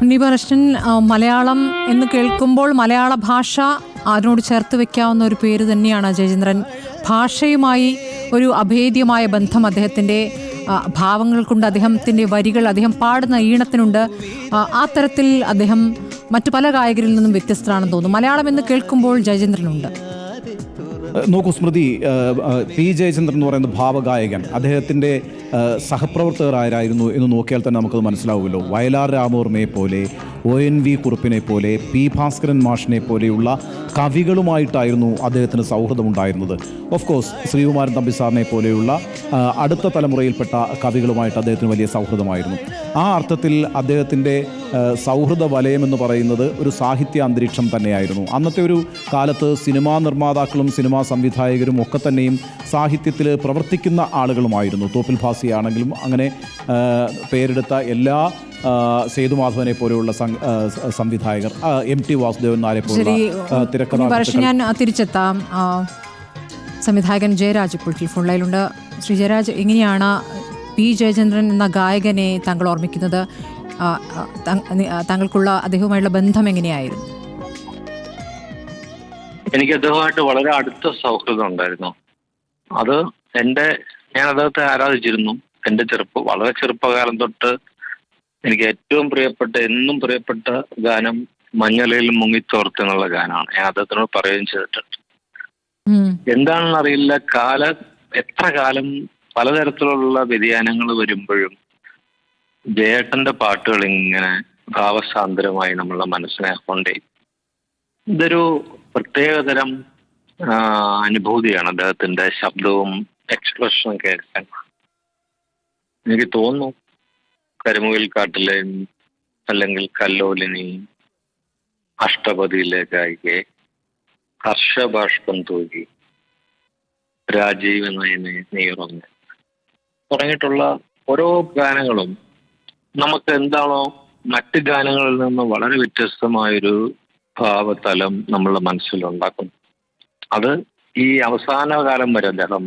ഉണ്ണിബാലകൃഷ്ണൻ, മലയാളം എന്ന് കേൾക്കുമ്പോൾ മലയാള ഭാഷ അതിനോട് ചേർത്ത് വെക്കാവുന്ന ഒരു പേര് തന്നെയാണ് ജയചന്ദ്രൻ. ഭാഷയുമായി ഒരു അഭേദ്യമായ ബന്ധം അദ്ദേഹത്തിൻ്റെ ഭാവങ്ങൾക്കുണ്ട്, അദ്ദേഹത്തിൻ്റെ വരികൾ, അദ്ദേഹം പാടുന്ന ഈണത്തിനുണ്ട്. ആ തരത്തിൽ അദ്ദേഹം മറ്റു പല ഗായകരിൽ നിന്നും വ്യത്യസ്തരാണെന്ന് തോന്നുന്നു. മലയാളം എന്ന് കേൾക്കുമ്പോൾ ജയചന്ദ്രനുണ്ട്. നോക്കൂ സ്മൃതി, പി ജയചന്ദ്രൻ എന്ന് പറയുന്ന ഭാവഗായകൻ, അദ്ദേഹത്തിൻ്റെ സഹപ്രവർത്തകർ ആരായിരുന്നു എന്ന് നോക്കിയാൽ തന്നെ നമുക്കത് മനസ്സിലാവുമല്ലോ. വയലാർ രാമവർമ്മയെ പോലെ, ONV കുറുപ്പിനെ പോലെ, പി ഭാസ്കരൻ മാഷിനെ പോലെയുള്ള കവികളുമായിട്ടായിരുന്നു അദ്ദേഹത്തിന് സൗഹൃദമുണ്ടായിരുന്നത്. ഓഫ് കോഴ്സ് ശ്രീകുമാരൻ തമ്പി സാറിനെ പോലെയുള്ള അടുത്ത തലമുറയിൽപ്പെട്ട കവികളുമായിട്ട് അദ്ദേഹത്തിന് വലിയ സൗഹൃദമായിരുന്നു. ആ അർത്ഥത്തിൽ അദ്ദേഹത്തിൻ്റെ സൗഹൃദ വലയമെന്ന് പറയുന്നത് ഒരു സാഹിത്യ അന്തരീക്ഷം തന്നെയായിരുന്നു. അന്നത്തെ ഒരു കാലത്ത് സിനിമാ നിർമ്മാതാക്കളും സിനിമാ സംവിധായകരും ഒക്കെ തന്നെയും സാഹിത്യത്തിൽ പ്രവർത്തിക്കുന്ന ആളുകളുമായിരുന്നു. തോപ്പിൽ ഭാസിയാണെങ്കിലും അങ്ങനെ പേരെടുത്ത എല്ലാ സേതുമാധവനെ പോലെയുള്ള സംവിധായകർ, MT വാസുദേവൻ നായരെ പോലുള്ള തിരക്കഥാകൃത്തുക്കൾ. ഞാൻ തിരിച്ചെത്താം. സംവിധായകൻ ജയരാജ് ഇപ്പോൾ ടെലിഫോണിലുണ്ട്. ശ്രീ ജയരാജ്, എങ്ങനെയാണ് പി ജയചന്ദ്രൻ എന്ന ഗായകനെ താങ്കൾ ഓർമ്മിക്കുന്നത്? താങ്കൾക്കുള്ള അദ്ദേഹവുമായുള്ള ബന്ധം എങ്ങനെയായിരുന്നു? എനിക്ക് അദ്ദേഹമായിട്ട് വളരെ അടുത്ത സൗഹൃദം ഉണ്ടായിരുന്നു. അത് ഞാൻ അദ്ദേഹത്തെ ആരാധിച്ചിരുന്നു. എൻ്റെ വളരെ ചെറുപ്പകാലം തൊട്ട് എനിക്ക് ഏറ്റവും പ്രിയപ്പെട്ട, എന്നും പ്രിയപ്പെട്ട ഗാനം മഞ്ഞലയിൽ മുങ്ങിത്തോർത്ത് എന്നുള്ള ഗാനമാണ്. ഞാൻ അദ്ദേഹത്തിനോട് പറയുകയും ചെയ്തിട്ടുണ്ട്. എന്താണെന്ന് അറിയില്ല, എത്ര കാലം പലതരത്തിലുള്ള വ്യതിയാനങ്ങൾ വരുമ്പോഴും ജയേട്ടന്റെ പാട്ടുകൾ ഇങ്ങനെ ഭാവസാന്ദ്രമായി നമ്മളുടെ മനസ്സിനെ കൊണ്ടേ. ഇതൊരു പ്രത്യേകതരം അനുഭൂതിയാണ് അദ്ദേഹത്തിന്റെ ശബ്ദവും എക്സ്പ്രഷനും കേൾക്കാൻ. എനിക്ക് തോന്നുന്നു കരിമുകിൽ കാട്ടിലെ അല്ലെങ്കിൽ കല്ലോലിനി, അഷ്ടപതിയിലെ ഗായികെ, ഹർഷബാഷ്പം തൂകി, രാജീവ് നയനെ നീറുന്നു തുടങ്ങിയിട്ടുള്ള ഓരോ ഗാനങ്ങളും നമുക്ക് എന്താണോ മറ്റ് ഗാനങ്ങളിൽ നിന്ന് വളരെ വ്യത്യസ്തമായൊരു ഭാവതലം നമ്മളുടെ മനസ്സിലുണ്ടാക്കും. അത് ഈ അവസാന കാലം വരെ, അദ്ദേഹം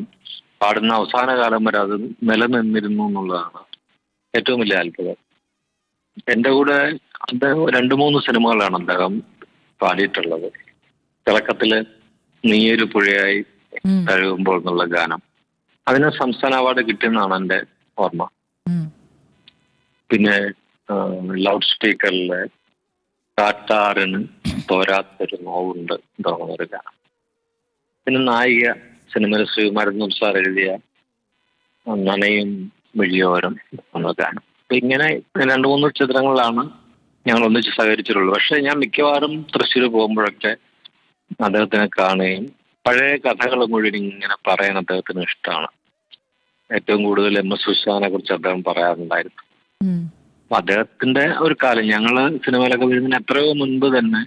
പാടുന്ന അവസാന കാലം വരെ അത് നിലനിന്നിരുന്നു എന്നുള്ളതാണ് ഏറ്റവും വലിയ അത്ഭുതം. എൻ്റെ കൂടെ അദ്ദേഹം 2-3 സിനിമകളാണ് അദ്ദേഹം പാടിയിട്ടുള്ളത്. തിളക്കത്തില് നീയൊരു പുഴയായി തഴുകുമ്പോൾ എന്നുള്ള ഗാനം, അതിന് സംസ്ഥാന അവാർഡ് കിട്ടിയെന്നാണ് എൻ്റെ ഓർമ്മ. പിന്നെ ലൗഡ് സ്പീക്കറിലെ കാട്ടാറിന് തോരാത്തൊരു നോവുണ്ട് തുടങ്ങുന്നൊരു ഗാനം. പിന്നെ നായിക സിനിമയിൽ ശ്രീകുമാരൻ സാർ എഴുതിയ നനയും മിഴിയോരം എന്ന ഗാനം. അപ്പൊ ഇങ്ങനെ 2-3 ചിത്രങ്ങളിലാണ് ഞങ്ങൾ ഒന്നിച്ച് സഹകരിച്ചിട്ടുള്ളത്. പക്ഷെ ഞാൻ മിക്കവാറും തൃശ്ശൂർ പോകുമ്പോഴൊക്കെ അദ്ദേഹത്തിനെ കാണുകയും പഴയ കഥകൾ മുഴുവൻ ഇങ്ങനെ പറയാൻ അദ്ദേഹത്തിന് ഇഷ്ടമാണ്. ഏറ്റവും കൂടുതൽ MS വിശ്വനാഥനെ കുറിച്ച് അദ്ദേഹം പറയാറുണ്ടായിരുന്നു. അപ്പൊ അദ്ദേഹത്തിന്റെ ഒരു കാലം, ഞങ്ങള് സിനിമയിലൊക്കെ വരുന്നതിന് എത്രയോ മുൻപ് തന്നെ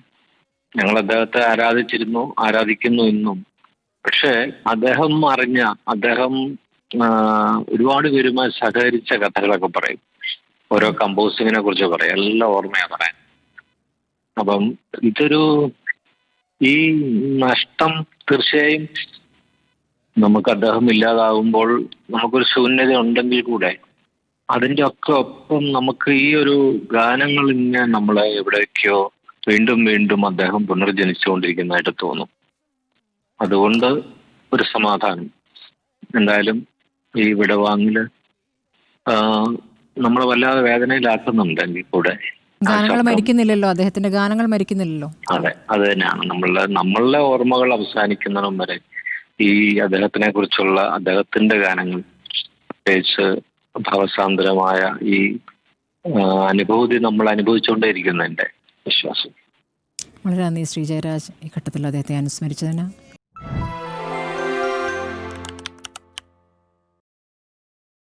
ഞങ്ങൾ അദ്ദേഹത്തെ ആരാധിക്കുന്നു ഇന്നും. പക്ഷെ അദ്ദേഹം ഒരുപാട് പേരുമായി സഹകരിച്ച കഥകളൊക്കെ പറയും. ഓരോ കമ്പോസിങ്ങിനെ കുറിച്ച് പറയും, എല്ലാം ഓർമ്മയാ പറയാൻ. അപ്പം ഈ നഷ്ടം തീർച്ചയായും നമുക്ക് അദ്ദേഹം ഇല്ലാതാകുമ്പോൾ നമുക്കൊരു ശൂന്യത ഉണ്ടെങ്കിൽ കൂടെ അതിൻ്റെ ഒക്കെ ഒപ്പം നമുക്ക് ഈ ഒരു ഗാനങ്ങൾ ഇങ്ങനെ നമ്മളെ എവിടേക്കോ വീണ്ടും വീണ്ടും അദ്ദേഹം പുനർജനിച്ചുകൊണ്ടിരിക്കുന്നതായിട്ട് തോന്നും. അതുകൊണ്ട് ഒരു സമാധാനം. എന്തായാലും ഈ വിടവാങ്ങില് നമ്മളെ വല്ലാതെ വേദനയിലാക്കുന്നുണ്ടെങ്കിൽ കൂടെ ഗാനങ്ങൾ മരിക്കുന്നില്ലല്ലോ, അദ്ദേഹത്തിന്റെ ഗാനങ്ങൾ മരിക്കുന്നില്ലല്ലോ. അതെ, അത് തന്നെയാണ് നമ്മളുടെ ഓർമ്മകൾ അവസാനിക്കുന്നിടം വരെ ഈ അദ്ദേഹത്തിനെ കുറിച്ചുള്ള അദ്ദേഹത്തിന്റെ ഗാനങ്ങൾ, പ്രത്യേകിച്ച് ഭാവസാന്ദ്രമായ ഈ അനുഭൂതി നമ്മൾ അനുഭവിച്ചുകൊണ്ടേയിരിക്കുന്നു എൻ്റെ വിശ്വാസം. വളരെ നന്ദി ശ്രീ ജയരാജ്, ഈ ഘട്ടത്തിൽ അദ്ദേഹത്തെ അനുസ്മരിച്ചതിന്.